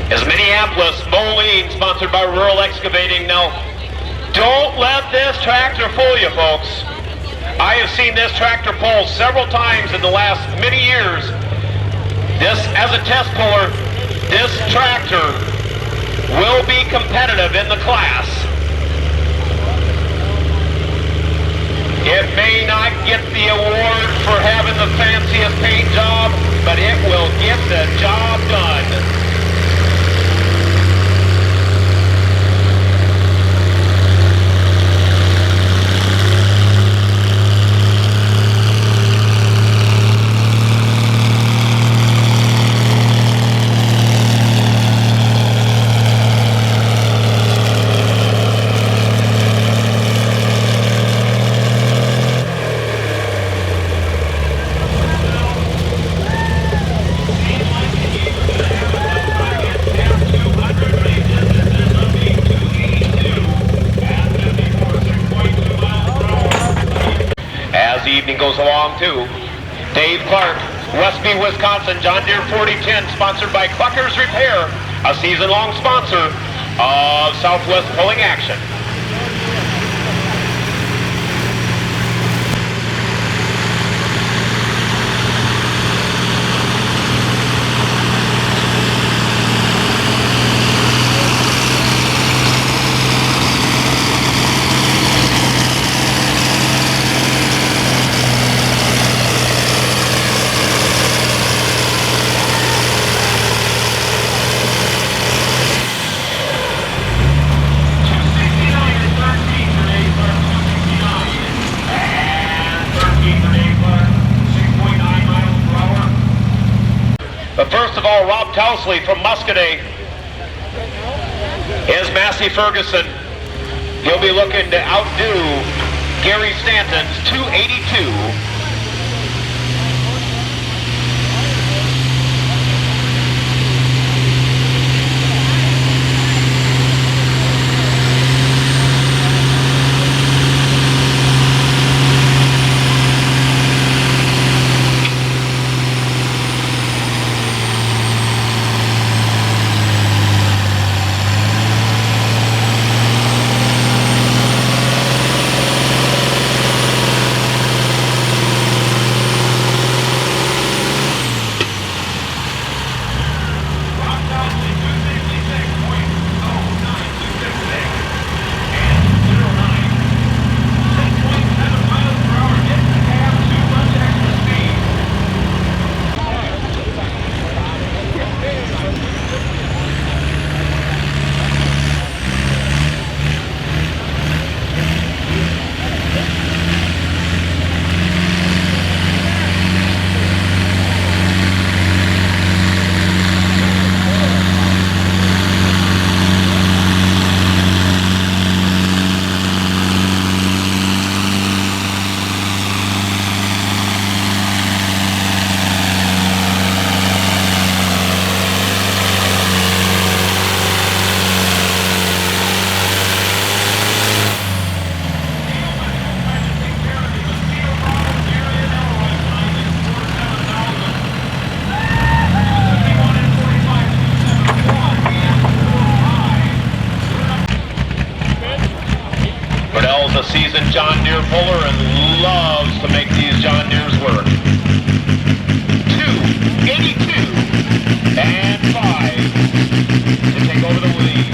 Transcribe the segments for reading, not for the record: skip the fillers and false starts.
is Minneapolis Moline, sponsored by Rural Excavating. Now, don't let this tractor fool you, folks. I have seen this tractor pull several times in the last many years. This, as a test puller, this tractor will be competitive in the class. It may not get the award for having the fanciest paint job, but it will get the job done. Goes along too. Dave Clark, Westby, Wisconsin, John Deere 4010, sponsored by Clucker's Repair, a season-long sponsor of Southwest Pulling Action. Rob Tousley from Muscoda is Massey Ferguson. He'll be looking to outdo Gary Stanton's 282. A seasoned John Deere puller and loves to make these John Deeres work. 282 and 5 to take over the lead.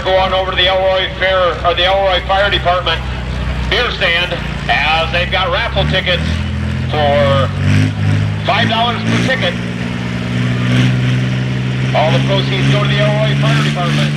Go on over to the Elroy Fair or the Elroy Fire Department beer stand, as they've got raffle tickets for $5 per ticket. All the proceeds go to the Elroy Fire Department.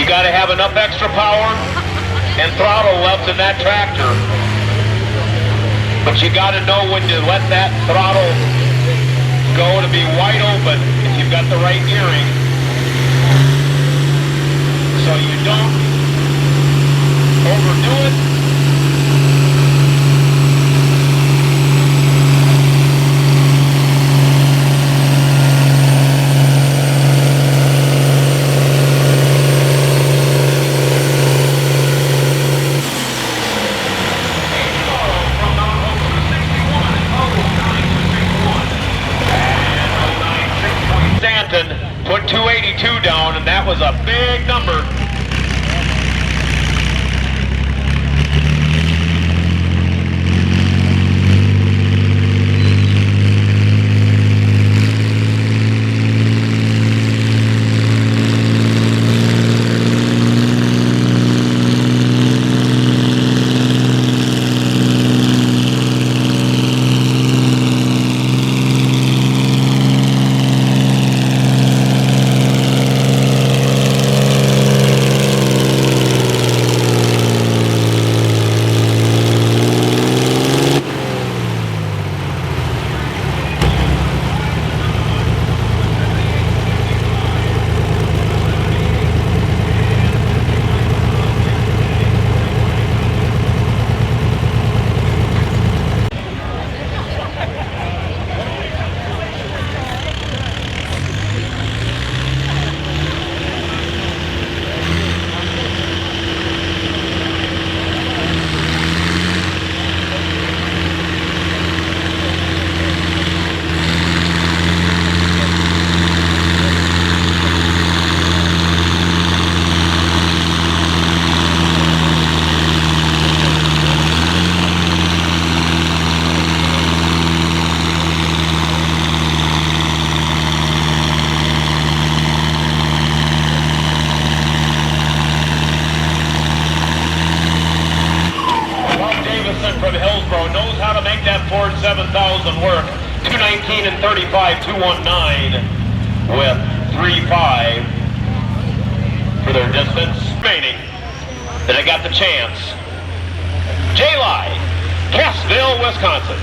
You got to have enough extra power and throttle left in that tractor. But you got to know when to let that throttle go to be wide open if you've got the right gearing. So you don't overdo it. Put 282 down, and that was a big number. From Hillsboro knows how to make that Ford 7000 work. 219 and 35, 219 with 3.5 for their distance remaining. Then I got the chance. J-Lie, Cassville, Wisconsin.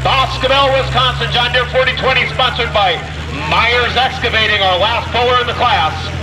Boscobel, Wisconsin, John Deere 4020, sponsored by Myers Excavating, our last puller in the class.